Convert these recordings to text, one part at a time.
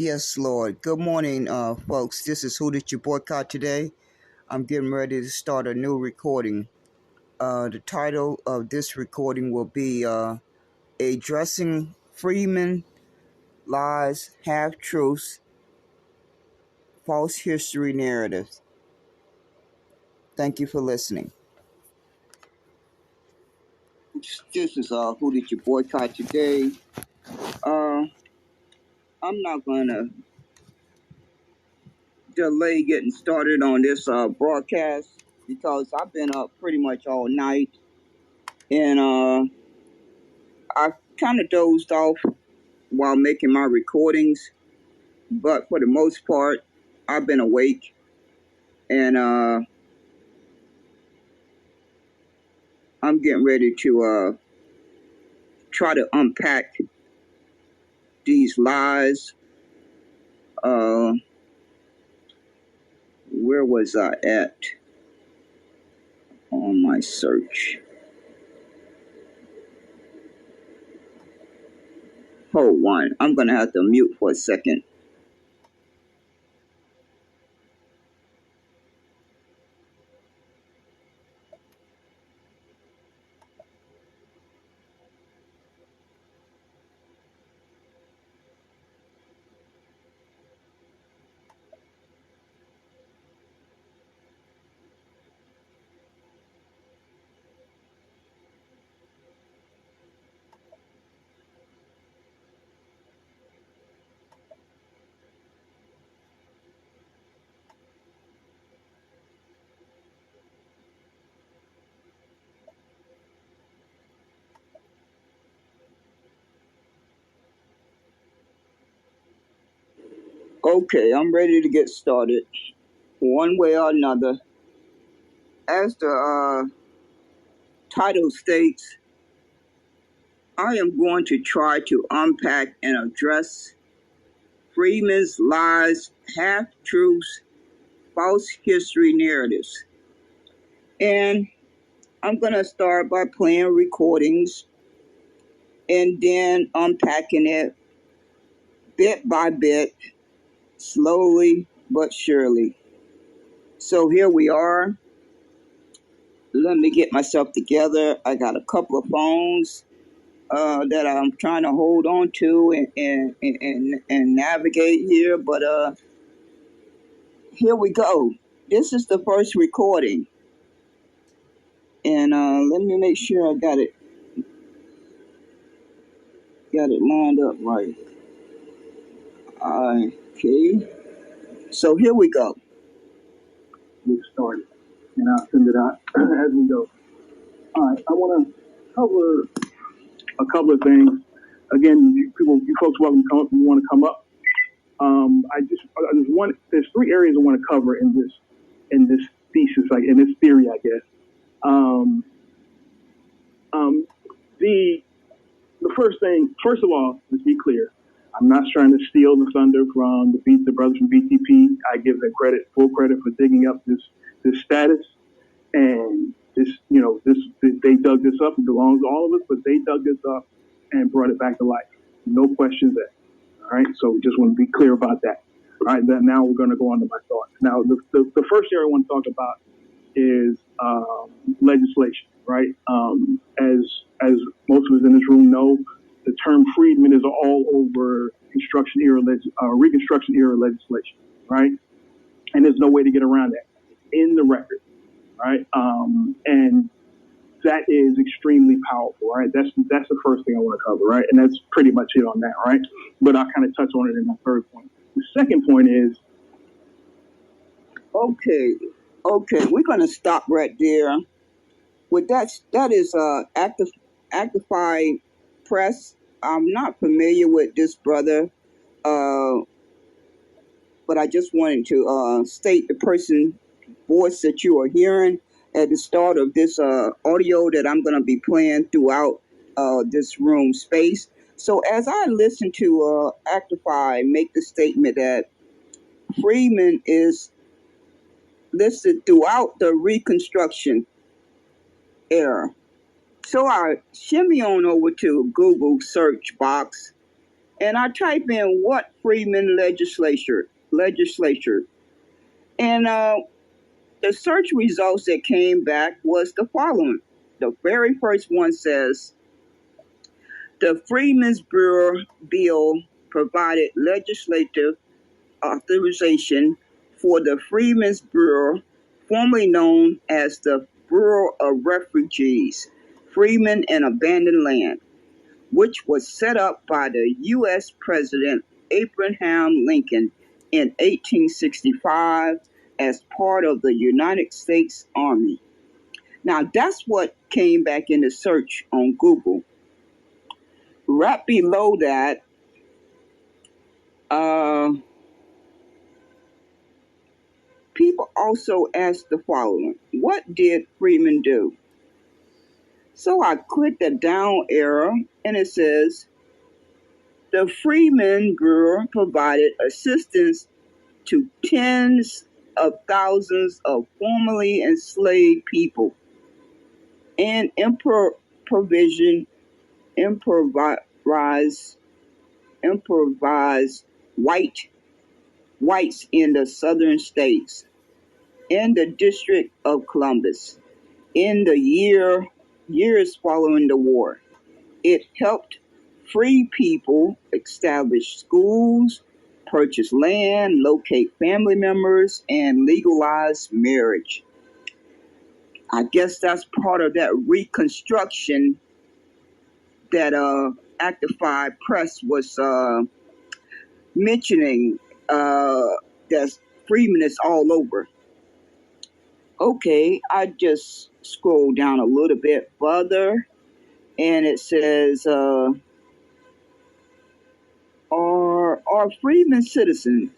Yes, Lord. Good morning, folks. This is Who Did You Boycott today? I'm getting ready to start a new recording. The title of this recording will be Addressing Freeman Lies, Half Truths, False History Narratives. Thank you for listening. This is Who Did You Boycott today? I'm not going to delay getting started on this broadcast because I've been up pretty much all night and I kind of dozed off while making my recordings, but for the most part, I've been awake and I'm getting ready to try to unpack these lies. Where was I at on my search? Hold on, I'm gonna have to mute for a second. Okay, I'm ready to get started. One way or another, as the title states, I am going to try to unpack and address Freeman's lies, half truths, false history narratives. And I'm going to start by playing recordings and then unpacking it bit by bit, slowly but surely. So here we are. Let me get myself together. I got a couple of phones that I'm trying to hold on to and navigate here. But here we go. This is the first recording. And let me make sure I got it lined up right. Okay. So here we go. Get started. And I'll send it out as we go. All right. I want to cover a couple of things. Again, you folks welcome to come up if you want to come up. There's three areas I want to cover in this thesis, like in this theory, I guess. The first of all, let's be clear. I'm not trying to steal the thunder from the brothers from BTP. I give them full credit for digging up this status, and they dug this up. It belongs to all of us, but they dug this up and brought it back to life. No questions there. All right, so just want to be clear about that. All right, now we're going to go on to my thoughts. Now, the first area I want to talk about is legislation, right? As most of us in this room know, the term freedman is all over Reconstruction era legislation, right? And there's no way to get around that in the record, right? And that is extremely powerful, right? That's the first thing I want to cover, right? And that's pretty much it on that, right? But I'll kind of touch on it in my third point. The second point is, okay, we're going to stop right there. With that is Actify Press. I'm not familiar with this brother, but I just wanted to state the person's voice that you are hearing at the start of this audio that I'm going to be playing throughout this room space. So as I listen to Actify make the statement that Freeman is listed throughout the Reconstruction era. So I shimmy on over to Google search box And I type in what Freeman legislature, and the search results that came back was the following. The very first one says the Freedmen's Bureau bill provided legislative authorization for the Freedmen's Bureau, formerly known as the Bureau of Refugees, Freedmen and Abandoned Land, which was set up by the U.S. President Abraham Lincoln in 1865 as part of the United States Army. Now, that's what came back in the search on Google. Right below that, people also asked the following: what did Freeman do? So I clicked the down arrow, and it says, the Freeman Bureau provided assistance to tens of thousands of formerly enslaved people and improvised whites in the southern states and the District of Columbus in the years following the war. It helped free people establish schools, purchase land, locate family members, and legalize marriage. I guess that's part of that reconstruction that Actify Press was mentioning, that Freeman is all over. Okay, I just scroll down a little bit further, and it says, are Freeman citizens?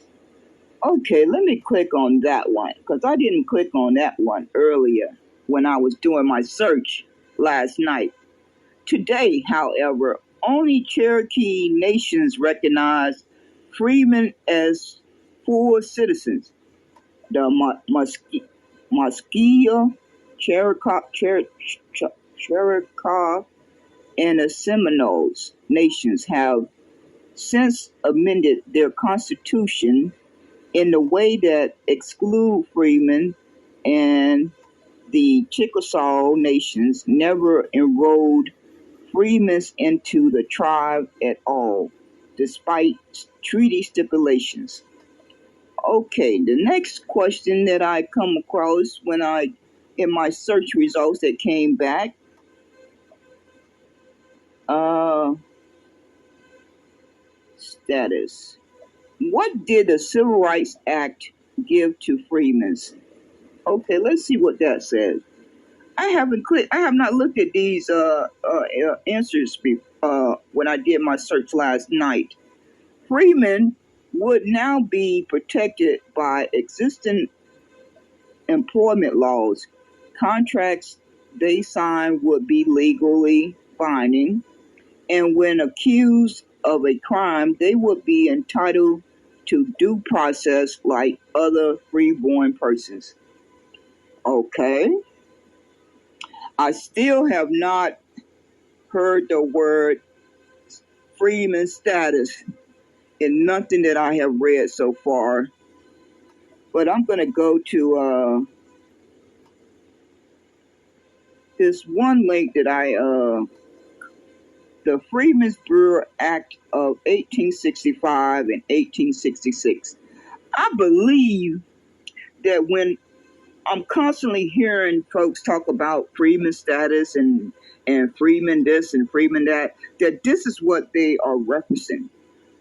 Okay, let me click on that one, because I didn't click on that one earlier when I was doing my search last night. Today, however, only Cherokee nations recognize freemen as full citizens. The Musqueam, Cherokee, and the Seminoles nations have since amended their constitution in the way that exclude freemen, and the Chickasaw nations never enrolled freemen into the tribe at all, despite treaty stipulations. Okay, the next question that I come across in my search results that came back, status. What did the Civil Rights Act give to freemen? Okay, let's see what that says. I have not looked at these answers when I did my search last night. Freemen would now be protected by existing employment laws. Contracts they sign would be legally binding, and when accused of a crime, they would be entitled to due process like other freeborn persons. Okay. I still have not heard the word freeman status in nothing that I have read so far. But I'm going to go to this one link that the Freedmen's Bureau Act of 1865 and 1866. I believe that when I'm constantly hearing folks talk about freeman status and freeman this and freeman that this is what they are referencing.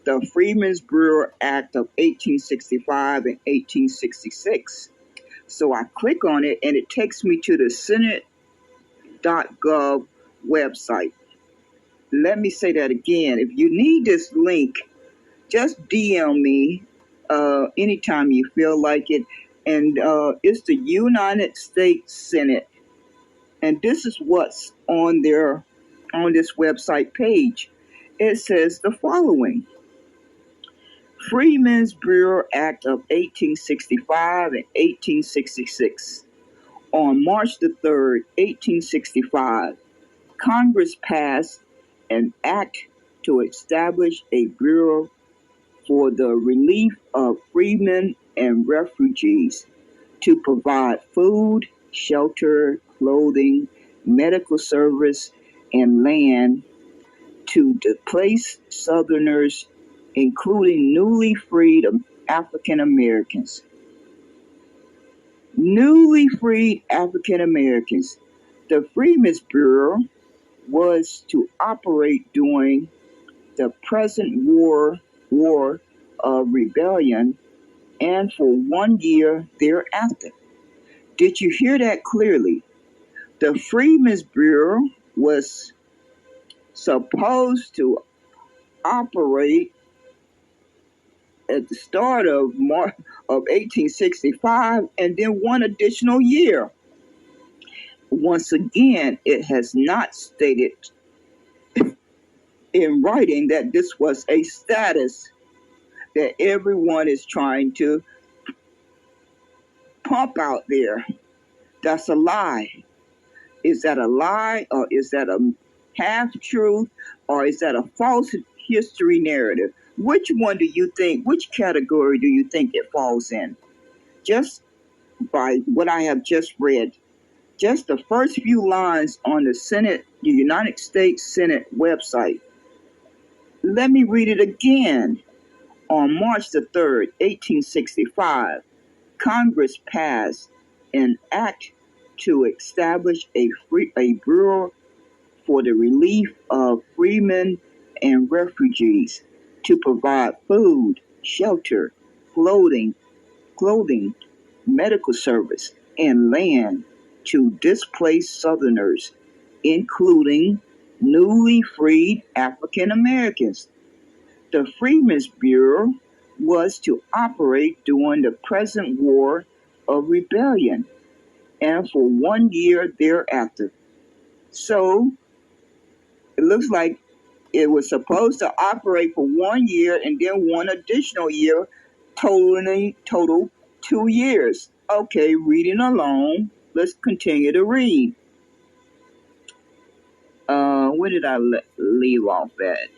The Freedmen's Bureau Act of 1865 and 1866. So I click on it and it takes me to the Senate.gov website. Let me say that again. If you need this link, just DM me anytime you feel like it. And it's the United States Senate. And this is what's on this website page. It says the following. Freedmen's Bureau Act of 1865 and 1866. On March the 3rd, 1865, Congress passed an act to establish a bureau for the relief of freedmen and refugees to provide food, shelter, clothing, medical service, and land to displaced Southerners, including newly freed African Americans. Newly freed African Americans. The Freedmen's Bureau was to operate during the present war of rebellion and for 1 year thereafter. Did you hear that clearly? The Freedmen's Bureau was supposed to operate at the start of March of 1865 and then 1 additional year. Once again, it has not stated in writing that this was a status that everyone is trying to pump out there. That's a lie. Is that a lie, or is that a half truth, or is that a false history narrative? Which one do you think, which category do you think it falls in? Just by what I have just read, just the first few lines on the United States Senate website. Let me read it again. On March the 3rd, 1865, Congress passed an act to establish a bureau for the relief of freedmen and refugees to provide food, shelter, clothing, medical service, and land to displaced Southerners, including newly freed African Americans. The Freedmen's Bureau was to operate during the present war of rebellion and for 1 year thereafter. So it looks like it was supposed to operate for 1 year and then 1 additional year, total 2 years. Okay, reading along. Let's continue to read. Where did I leave off at?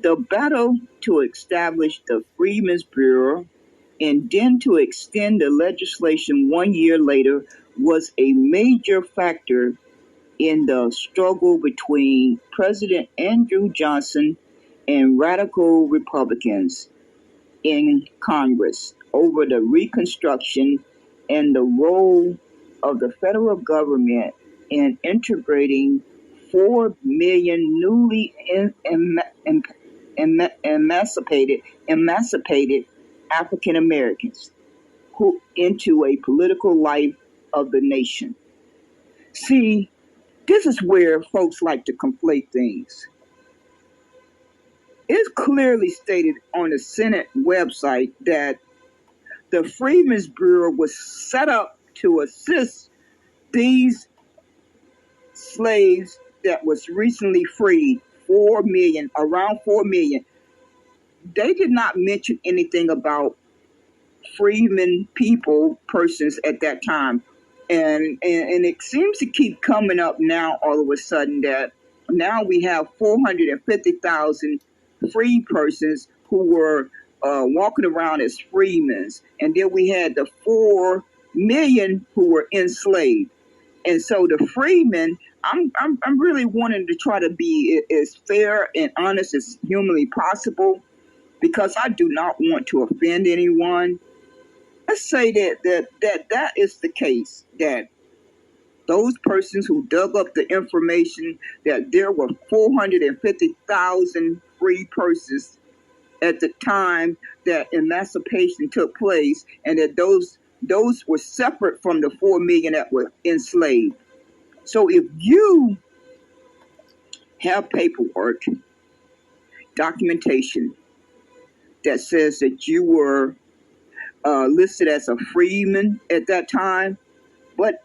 The battle to establish the Freedmen's Bureau and then to extend the legislation 1 year later was a major factor in the struggle between President Andrew Johnson and radical Republicans in Congress over the Reconstruction and the role of the federal government in integrating 4 million newly emancipated African Americans into a political life of the nation. See, this is where folks like to conflate things. It's clearly stated on the Senate website that the Freedmen's Bureau was set up to assist these slaves that was recently freed, 4 million, around 4 million. They did not mention anything about freedmen persons at that time. And it seems to keep coming up now all of a sudden that now we have 450,000 free persons who were walking around as freemen. And then we had the 4 million who were enslaved. And so the freemen, I'm really wanting to try to be as fair and honest as humanly possible, because I do not want to offend anyone. Let's say that is the case, that those persons who dug up the information that there were 450,000 free persons at the time that emancipation took place, and that those were separate from the 4 million that were enslaved. So if you have paperwork, documentation that says that you were listed as a freeman at that time, but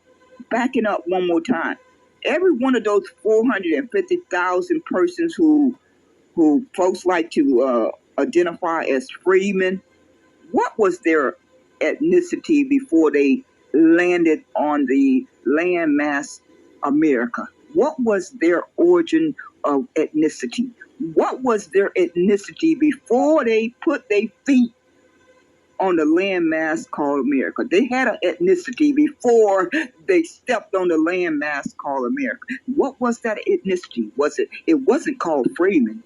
backing up one more time, every one of those 450,000 persons who folks like to identify as freemen, what was their ethnicity before they landed on the landmass America? What was their origin of ethnicity. What was their ethnicity before they put their feet on the landmass called America? They had an ethnicity before they stepped on the landmass called America. What was that ethnicity? It wasn't called Freeman.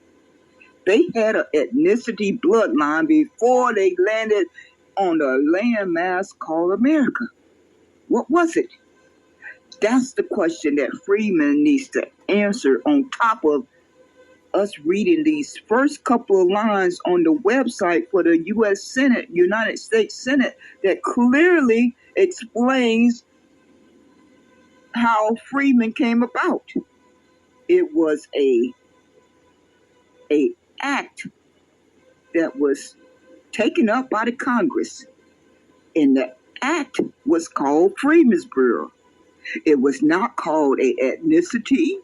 They had an ethnicity bloodline before they landed on the landmass called America. What was it? That's the question that Freeman needs to answer, on top of us reading these first couple of lines on the website for the U.S. Senate, United States Senate, that clearly explains how Freeman came about. It was a act that was taken up by the Congress, and the act was called Freeman's Bureau. It was not called a ethnicity.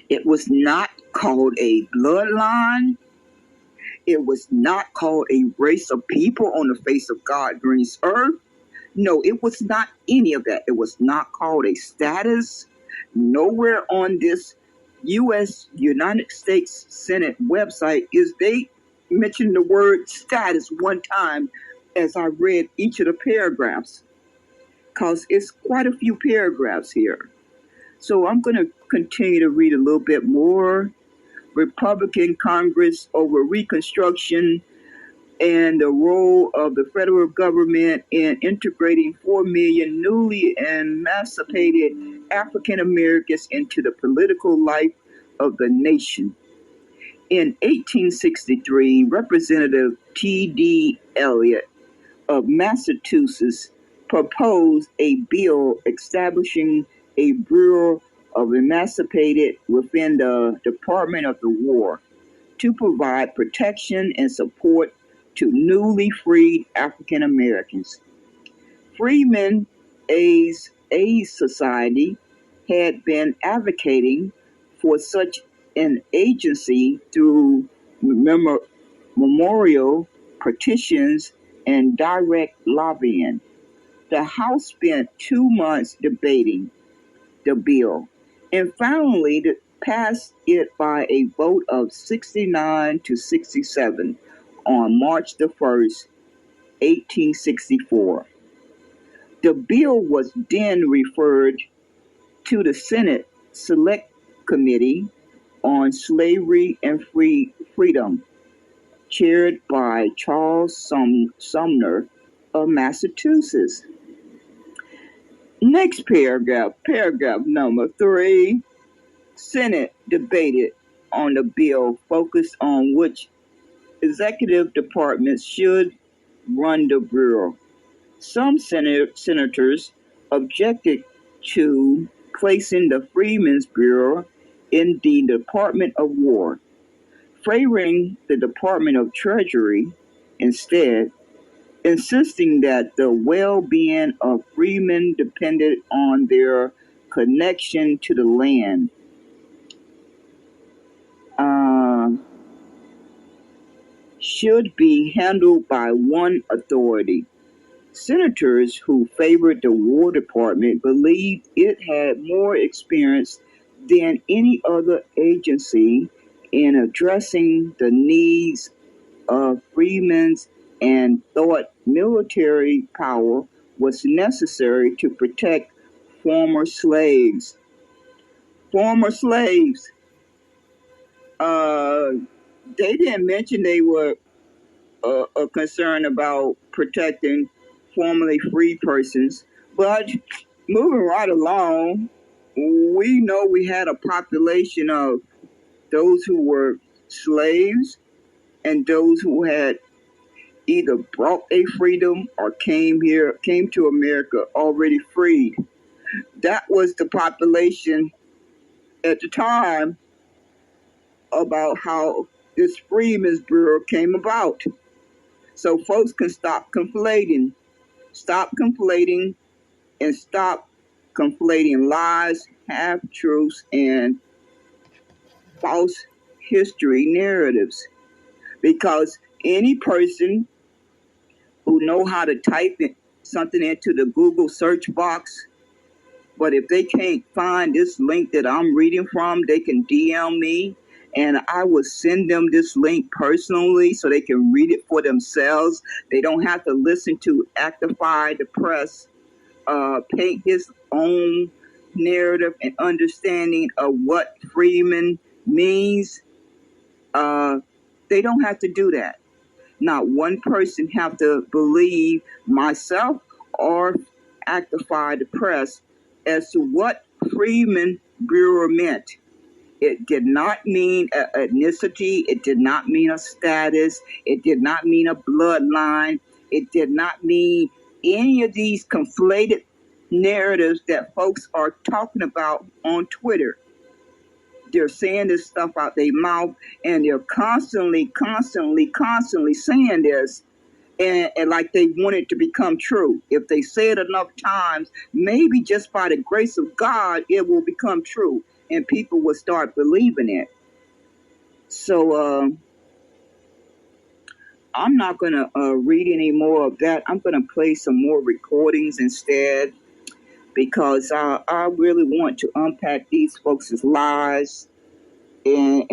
It was not called a bloodline. It was not called a race of people on the face of God Green's earth. No, it was not any of that. It was not called a status. Nowhere on this U.S. United States Senate website is they mention the word status one time as I read each of the paragraphs, because it's quite a few paragraphs here. So I'm going to continue to read a little bit more. Republican Congress over Reconstruction and the role of the federal government in integrating 4 million newly emancipated African Americans into the political life of the nation. In 1863, Representative T.D. Eliot of Massachusetts proposed a bill establishing a Bureau of Emancipated within the Department of the War to provide protection and support to newly freed African Americans. Freeman A's Society had been advocating for such an agency through memorial petitions and direct lobbying. The House spent 2 months debating the bill and finally passed it by a vote of 69 to 67 on March the 1st, 1864. The bill was then referred to the Senate Select Committee on Slavery and Freedom, chaired by Charles Sumner of Massachusetts. Next paragraph number 3, Senate debated on the bill focused on which executive departments should run the Bureau. Some senators objected to placing the Freedmen's Bureau in the Department of War, favoring the Department of Treasury instead, insisting that the well-being of freedmen depended on their connection to the land. Should be handled by one authority. Senators who favored the War Department believed it had more experience than any other agency in addressing the needs of freedmen and thought military power was necessary to protect former slaves. They didn't mention they were concerned about protecting formerly free persons, but moving right along, we know we had a population of those who were slaves and those who had either brought a freedom or came to America already freed. That was the population at the time about how this Freedmen's Bureau came about. So folks can stop conflating and stop conflating lies, half-truths, and false history narratives. Because any person who know how to type something into the Google search box But if they can't find this link that I'm reading from, they can DM me, and I will send them this link personally so they can read it for themselves. They don't have to listen to Actify the Press paint his own narrative and understanding of what Freeman means. They don't have to do that. Not one person have to believe myself or Actify the Press as to what Freeman Bureau meant. It did not mean ethnicity. It did not mean a status. It did not mean a bloodline. It did not mean any of these conflated narratives that folks are talking about on Twitter. They're saying this stuff out their mouth, and they're constantly saying this, and like they want it to become true. If they say it enough times, maybe just by the grace of God, it will become true, and people will start believing it. So I'm not going to read any more of that. I'm going to play some more recordings instead, because I really want to unpack these folks' lies and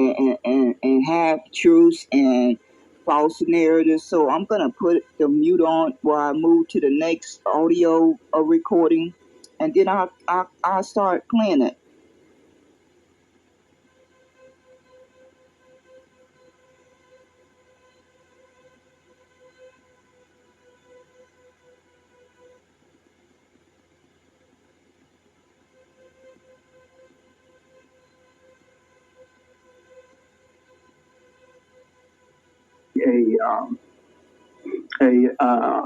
have truths and false narratives. So I'm going to put the mute on while I move to the next audio recording, and then I'll start playing it.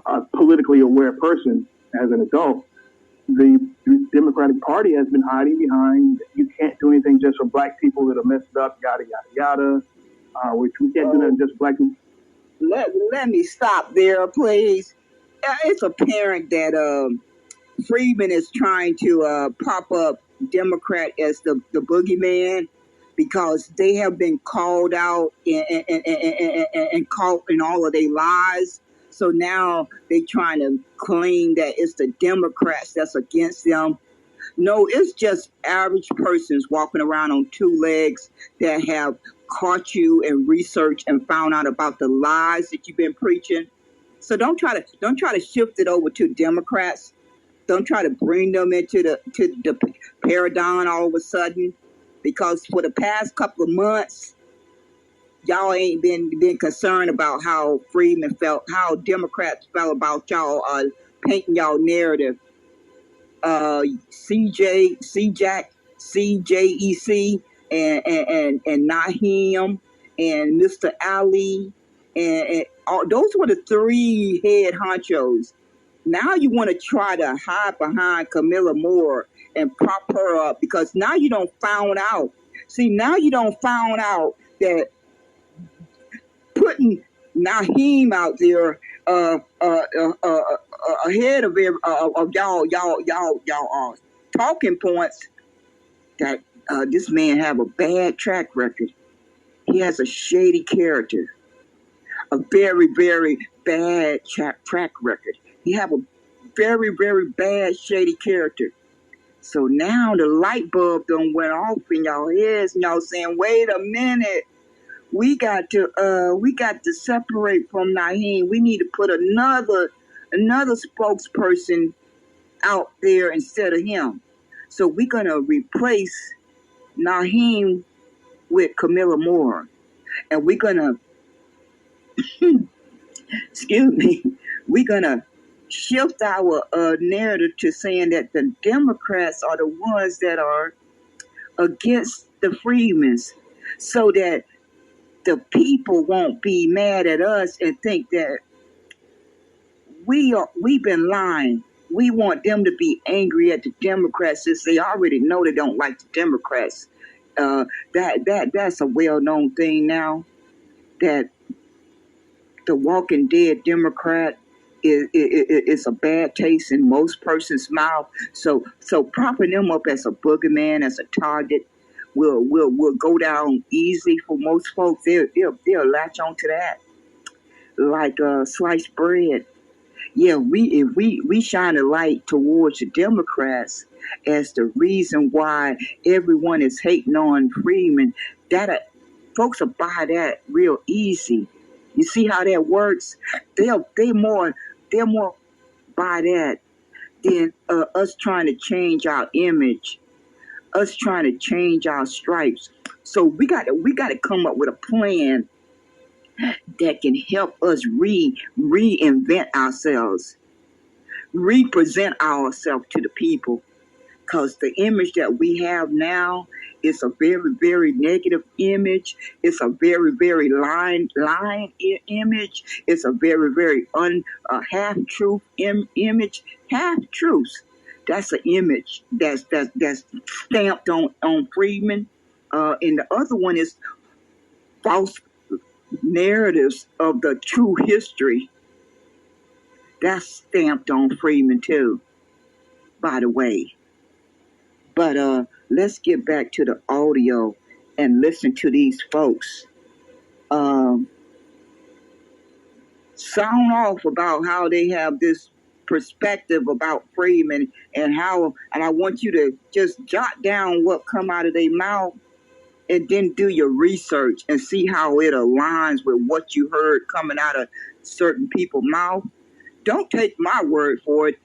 A politically aware person as an adult, the Democratic Party has been hiding behind, you can't do anything just for black people that are messed up, yada, yada, yada, which we can't do nothing just for black people. Let me stop there, please. It's apparent that Freeman is trying to prop up Democrat as the boogeyman, because they have been called out and caught in all of their lies. So now they trying to claim that it's the Democrats that's against them. No, it's just average persons walking around on two legs that have caught you and researched and found out about the lies that you've been preaching. So don't try to shift it over to Democrats. Don't try to bring them into the paradigm all of a sudden, because for the past couple of months, y'all ain't been concerned about how Freeman felt, how Democrats felt about y'all painting y'all narrative. CJEC and Naheem and Mr. Ali and all, those were the three head honchos. Now you want to try to hide behind Camilla Moore and prop her up, because now you don't found out. See, now you don't found out that putting Naheem out there ahead of y'all talking points, that this man have a bad track record. He has a shady character, a very, very bad track record. He have a very, very bad shady character. So now the light bulb done went off in y'all heads, and y'all saying, "Wait a minute, we got to separate from Naheem. We need to put another spokesperson out there instead of him. So we're gonna replace Naheem with Camilla Moore, and we're gonna excuse me, we're gonna shift our narrative to saying that the Democrats are the ones that are against the Freemans, so that the people won't be mad at us and think that we've been lying. We want them to be angry at the Democrats, since they already know they don't like the Democrats. That's a well-known thing now, that the Walking Dead Democrat is a bad taste in most person's mouth. So propping them up as a boogeyman, as a target, will go down easily for most folks. They'll latch on to that like sliced bread. Yeah, if we shine a light towards the Democrats as the reason why everyone is hating on Freeman, that folks will buy that real easy. You see how that works? They're more buy that than us trying to change our image, us trying to change our stripes. So we got to come up with a plan that can help us reinvent ourselves, represent ourselves to the people. Because the image that we have now is a very, very negative image. It's a very, very lying image. It's a very, very half truth image. Half truths. That's an image that's stamped on Freeman. And the other one is false narratives of the true history. That's stamped on Freeman too, by the way. But let's get back to the audio and listen to these folks sound off about how they have this perspective about Freeman and I want you to just jot down what come out of their mouth and then do your research and see how it aligns with what you heard coming out of certain people's mouth. Don't take my word for it.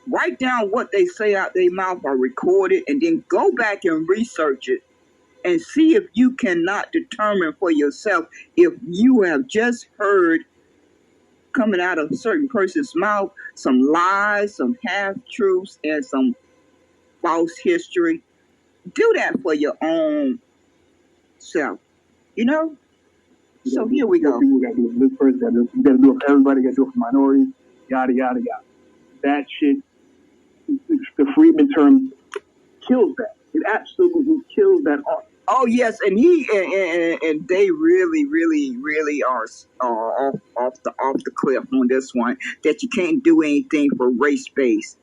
Write down what they say out their mouth or record it, and then go back and research it and see if you cannot determine for yourself if you have just heard coming out of a certain person's mouth some lies, some half-truths, and some false history. Do that for your own self, you know? So here we go. People got to do it for this person, you got to do it for everybody, you got to do it for minorities, yada, yada, yada. That shit, the Freeman term kills that. It absolutely kills that art. Oh yes, and and they really are off the cliff on this one, that you can't do anything for race based.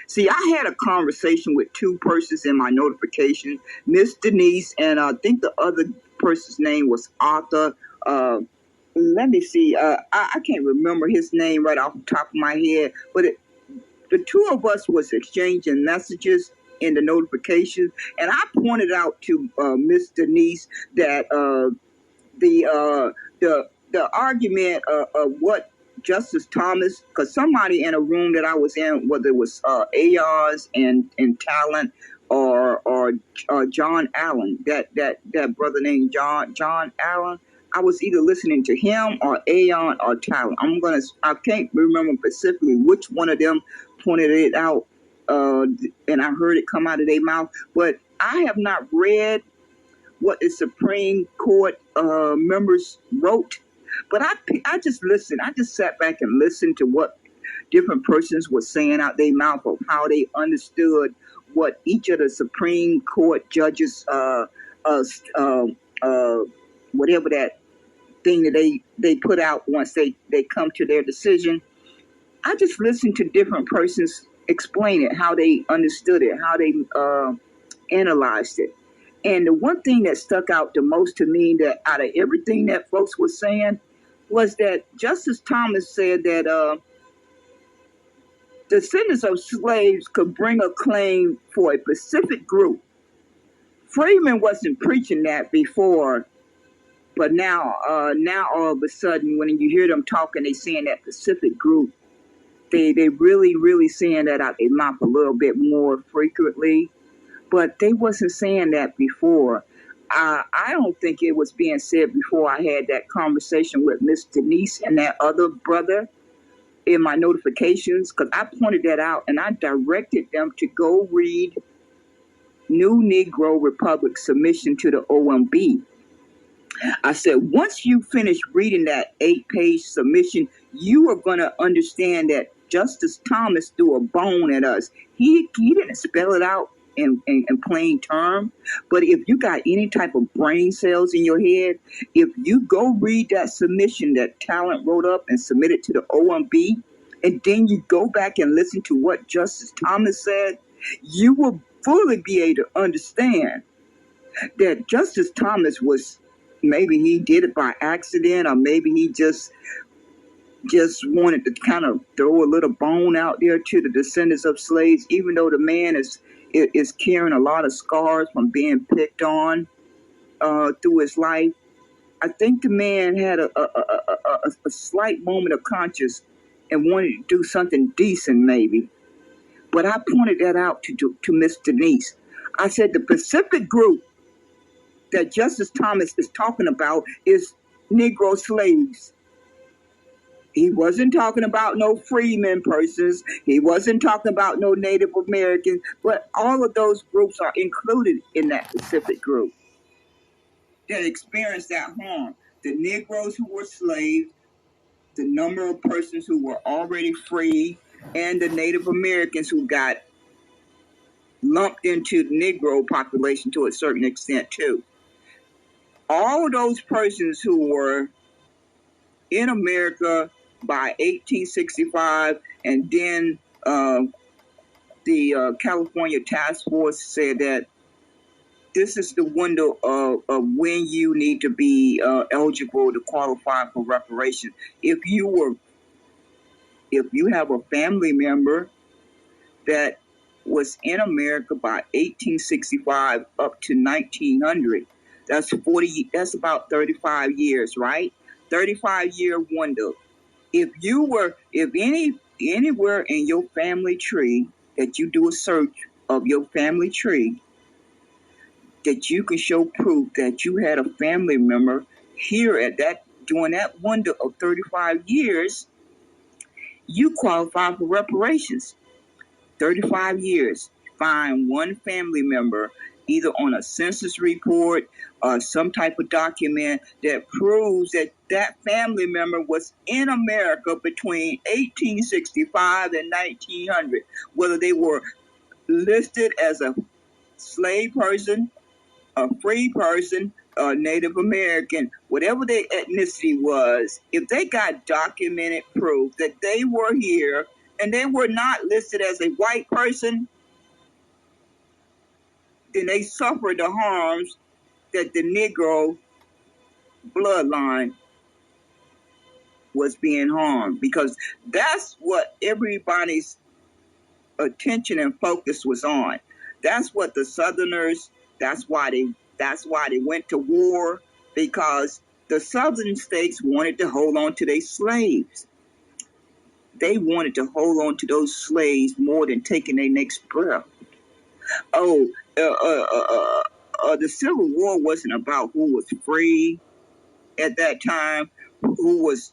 See, I had a conversation with two persons in my notification, Miss Denise, and I think the other person's name was Arthur. Let me see. I can't remember his name right off the top of my head, but the two of us was exchanging messages in the notification, and I pointed out to Miss Denise that the argument of what Justice Thomas, because somebody in a room that I was in, whether it was Ayaz and Talent or John Allen, that brother named John Allen, I was either listening to him or Aeon or Talent. I can't remember specifically which one of them pointed it out, and I heard it come out of their mouth. But I have not read what the Supreme Court members wrote. But I just listened. I just sat back and listened to what different persons were saying out their mouth of how they understood what each of the Supreme Court judges, whatever that thing that they put out once they come to their decision. I just listened to different persons explain it, how they understood it, how they analyzed it. And the one thing that stuck out the most to me, that out of everything that folks were saying, was that Justice Thomas said that descendants of slaves could bring a claim for a specific group. Freeman wasn't preaching that before, but now all of a sudden, when you hear them talking, they saying that specific group. They really saying that out their mouth a little bit more frequently, but they wasn't saying that before. I don't think it was being said before I had that conversation with Miss Denise and that other brother in my notifications, because I pointed that out and I directed them to go read New Negro Republic submission to the OMB. I said, once you finish reading that 8-page submission, you are going to understand that Justice Thomas threw a bone at us. He didn't spell it out in plain term, but if you got any type of brain cells in your head, if you go read that submission that Talent wrote up and submitted to the OMB, and then you go back and listen to what Justice Thomas said, you will fully be able to understand that Justice Thomas was, maybe he did it by accident, or maybe he just just wanted to kind of throw a little bone out there to the descendants of slaves, even though the man is carrying a lot of scars from being picked on through his life. I think the man had a slight moment of conscience and wanted to do something decent, maybe. But I pointed that out to Miss Denise. I said the Pacific group that Justice Thomas is talking about is Negro slaves. He wasn't talking about no freeman persons. He wasn't talking about no Native Americans. But all of those groups are included in that Pacific group that experienced that harm. The Negroes who were slaves, the number of persons who were already free, and the Native Americans who got lumped into the Negro population to a certain extent too. All of those persons who were in America by 1865, and then the California Task Force said that this is the window of when you need to be eligible to qualify for reparations. If you have a family member that was in America by 1865 up to 1900, that's about 35 years, right? 35-year window. If anywhere in your family tree that you do a search of your family tree, that you can show proof that you had a family member here during that window of 35 years, you qualify for reparations. 35 years. Find one family member, either on a census report or some type of document that proves that that family member was in America between 1865 and 1900, whether they were listed as a slave person, a free person, a Native American, whatever their ethnicity was. If they got documented proof that they were here and they were not listed as a white person, then they suffered the harms that the Negro bloodline was being harmed, because that's what everybody's attention and focus was on. That's what the Southerners, that's why they went to war, because the Southern states wanted to hold on to their slaves. They wanted to hold on to those slaves more than taking their next breath. Oh, the Civil War wasn't about who was free at that time, who was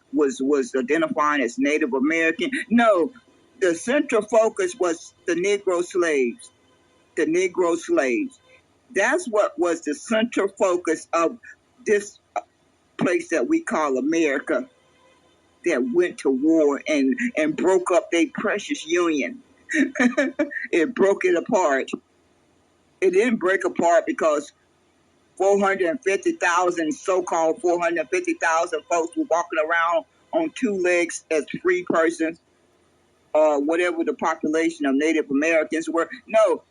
identifying as Native American. No, the central focus was the Negro slaves. The Negro slaves. That's what was the central focus of this place that we call America, that went to war and broke up their precious union. It broke it apart. It didn't break apart because 450,000, so-called 450,000 folks were walking around on two legs as free persons, or whatever the population of Native Americans were. No,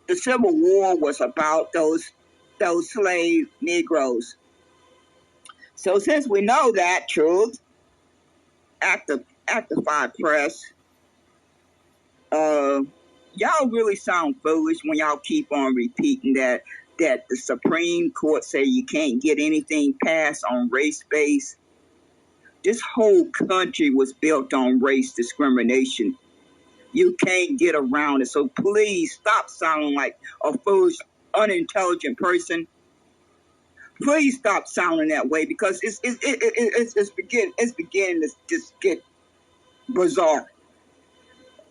the Civil War was about those slave Negroes. So since we know that truth, Active 5 Press, y'all really sound foolish when y'all keep on repeating that the Supreme Court say you can't get anything passed on race-based. This whole country was built on race discrimination. You can't get around it. So please stop sounding like a foolish, unintelligent person. Please stop sounding that way, because it's beginning to just get bizarre.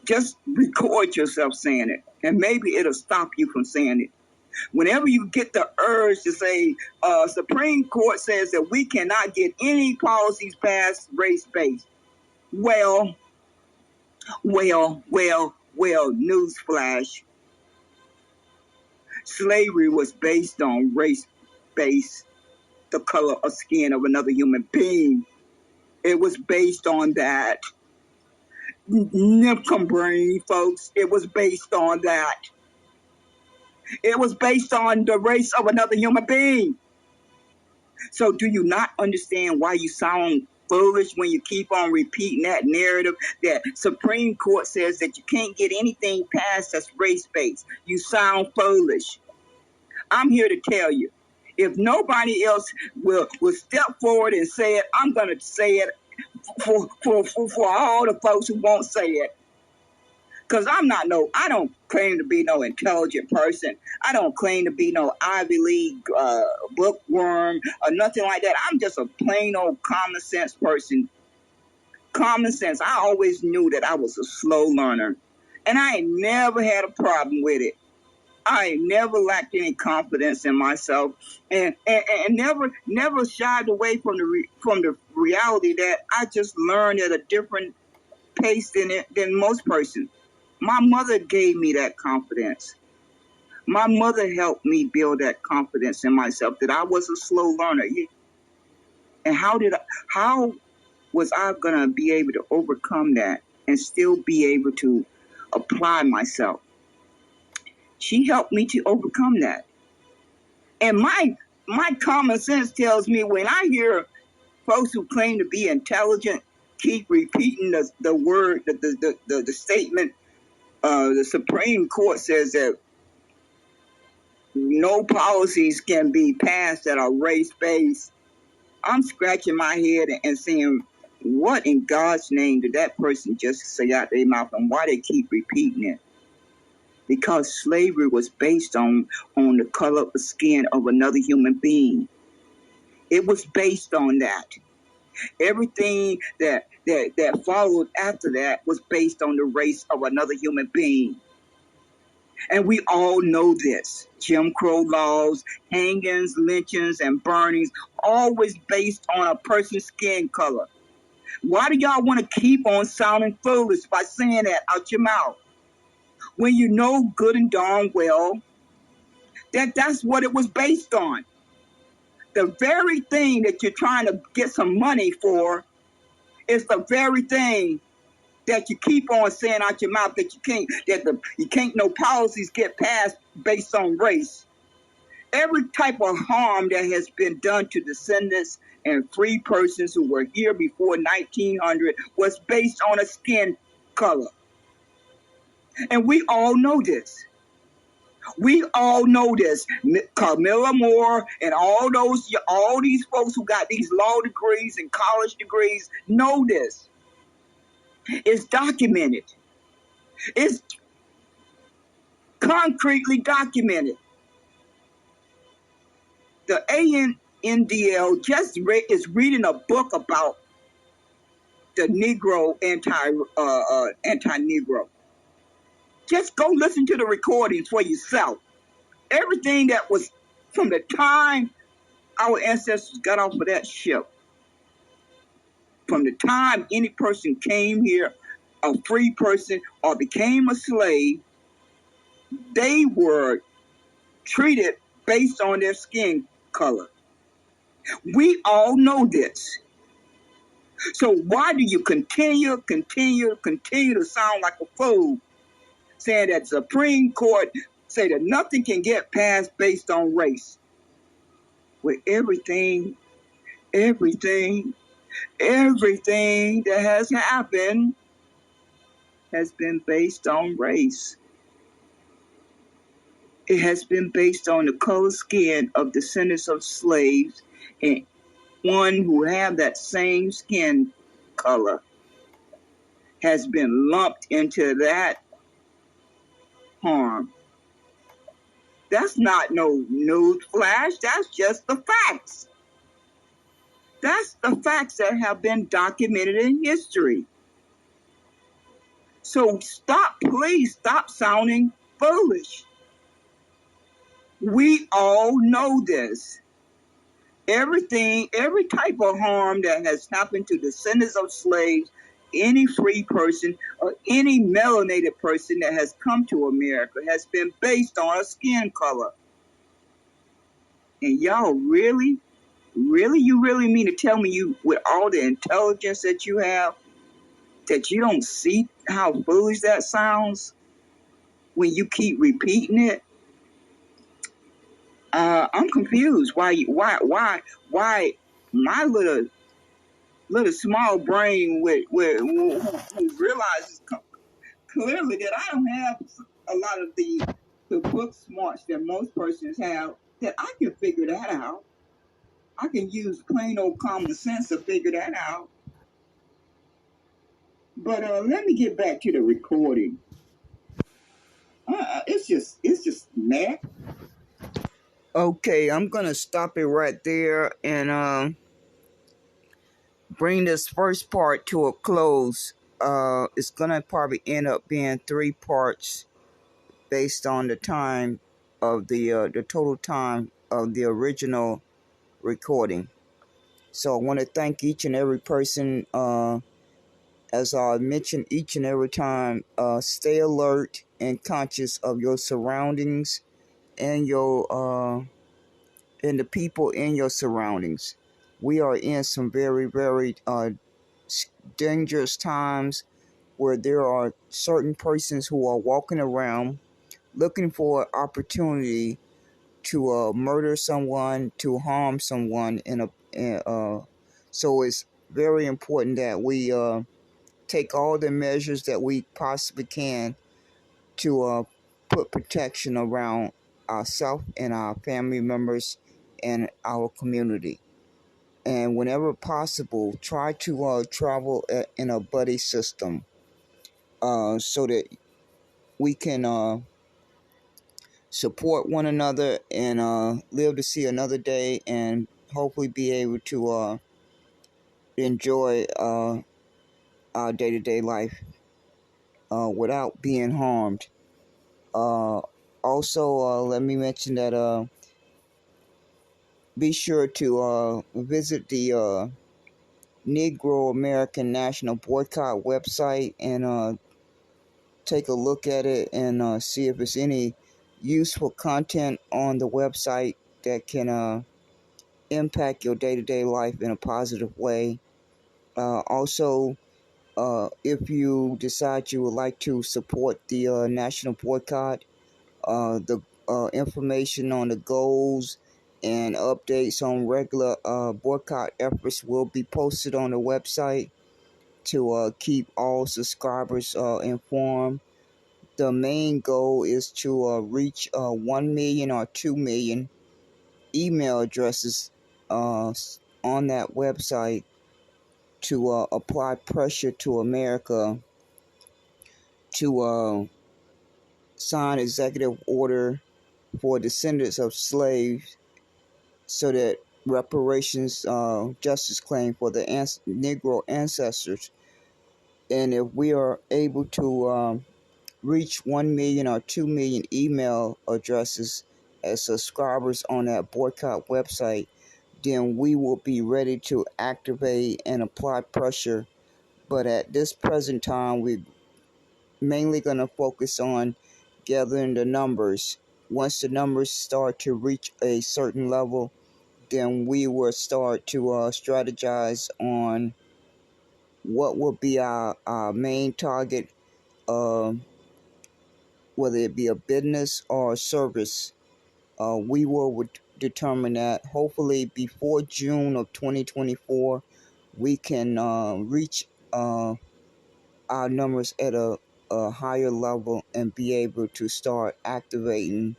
Just record yourself saying it, and maybe it'll stop you from saying it. Whenever you get the urge to say, Supreme Court says that we cannot get any policies passed race-based. Well, newsflash. Slavery was based on race-based, the color of skin of another human being. It was based on that. Nipcom brain, folks. It was based on that. It was based on the race of another human being. So do you not understand why you sound foolish when you keep on repeating that narrative that Supreme Court says that you can't get anything passed that's race-based. You sound foolish. I'm here to tell you, if nobody else will step forward and say it, I'm going to say it for all the folks who won't say it. Because I don't claim to be no intelligent person. I don't claim to be no Ivy League bookworm or nothing like that. I'm just a plain old common sense person. Common sense. I always knew that I was a slow learner. And I ain't never had a problem with it. I ain't never lacked any confidence in myself, and never shied away from the reality that I just learned at a different pace than most persons. My mother gave me that confidence. My mother helped me build that confidence in myself that I was a slow learner. And how was I gonna be able to overcome that and still be able to apply myself? She helped me to overcome that. And my common sense tells me when I hear folks who claim to be intelligent keep repeating the word, the statement, the Supreme Court says that no policies can be passed that are race-based. I'm scratching my head and saying, what in God's name did that person just say out their mouth, and why they keep repeating it? Because slavery was based on the color of the skin of another human being. It was based on that. Everything that followed after that was based on the race of another human being. And we all know this. Jim Crow laws, hangings, lynchings, and burnings, always based on a person's skin color. Why do y'all want to keep on sounding foolish by saying that out your mouth? When you know good and darn well that that's what it was based on. The very thing that you're trying to get some money for is the very thing that you keep on saying out your mouth that you can't no policies get passed based on race. Every type of harm that has been done to descendants and free persons who were here before 1900 was based on a skin color. And we all know this. We all know this. Camilla Moore and all these folks who got these law degrees and college degrees know this. It's documented. It's concretely documented. The ANDL just is reading a book about the Negro anti-Negro. Just go listen to the recordings for yourself. Everything that was from the time our ancestors got off of that ship, from the time any person came here, a free person, or became a slave, they were treated based on their skin color. We all know this. So why do you continue to sound like a fool, saying that Supreme Court say that nothing can get passed based on race? With everything that has happened has been based on race. It has been based on the color skin of descendants of slaves, and one who have that same skin color has been lumped into that harm. That's not no news flash. That's just the facts. That's the facts that have been documented in history. So please stop sounding foolish. We all know this. Every type of harm that has happened to descendants of slaves, any free person, or any melanated person that has come to America has been based on a skin color. And y'all you really mean to tell me you, with all the intelligence that you have, that you don't see how foolish that sounds when you keep repeating it? I'm confused. Why my little little small brain who realizes clearly that I don't have a lot of the book smarts that most persons have, that I can figure that out. I can use plain old common sense to figure that out. But let me get back to the recording. It's just mad. Okay, I'm gonna stop it right there and bring this first part to a close. It's gonna probably end up being 3 parts based on the time of the total time of the original recording. So I want to thank each and every person. As I mentioned each and every time, stay alert and conscious of your surroundings and your and the people in your surroundings. We are in some very, very dangerous times where there are certain persons who are walking around looking for opportunity to murder someone, to harm someone so it's very important that we take all the measures that we possibly can to put protection around ourselves and our family members and our community. And whenever possible, try to travel in a buddy system so that we can support one another and live to see another day, and hopefully be able to enjoy our day-to-day life without being harmed. Uh, Also, let me mention that be sure to visit the Negro American National Boycott website and take a look at it and see if there's any useful content on the website that can impact your day-to-day life in a positive way. Also, if you decide you would like to support the national boycott, the information on the goals and updates on regular boycott efforts will be posted on the website to keep all subscribers informed. The main goal is to reach 1 million or 2 million email addresses on that website to apply pressure to America to sign executive order for descendants of slaves so that reparations justice claim for the Negro ancestors. And if we are able to reach 1 million or 2 million email addresses as subscribers on that boycott website, then we will be ready to activate and apply pressure. But at this present time, we're mainly going to focus on gathering the numbers. Once the numbers start to reach a certain level, then we will start to strategize on what will be our main target, uh, whether it be a business or a service. We will determine that hopefully before June of 2024, we can reach our numbers at a higher level and be able to start activating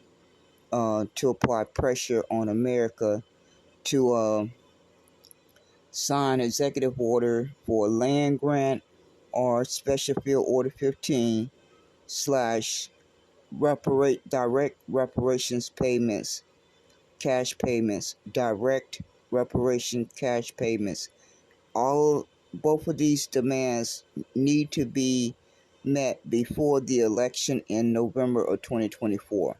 to apply pressure on America to sign executive order for land grant or special field order 15 slash direct reparations payments, cash payments, direct reparation cash payments. Both of these demands need to be met before the election in November of 2024.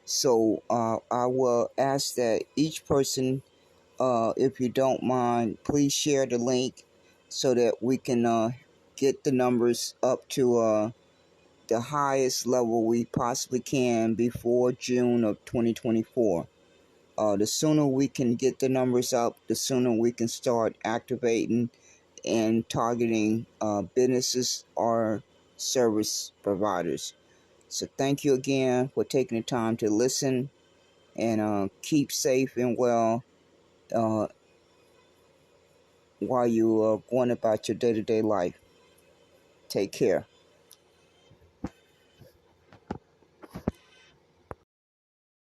So I will ask that each person, if you don't mind, please share the link so that we can get the numbers up to the highest level we possibly can before June of 2024. The sooner we can get the numbers up, the sooner we can start activating and targeting businesses or service providers. So thank you again for taking the time to listen, and keep safe and well. Uh, while you are going about your day-to-day life. Take care.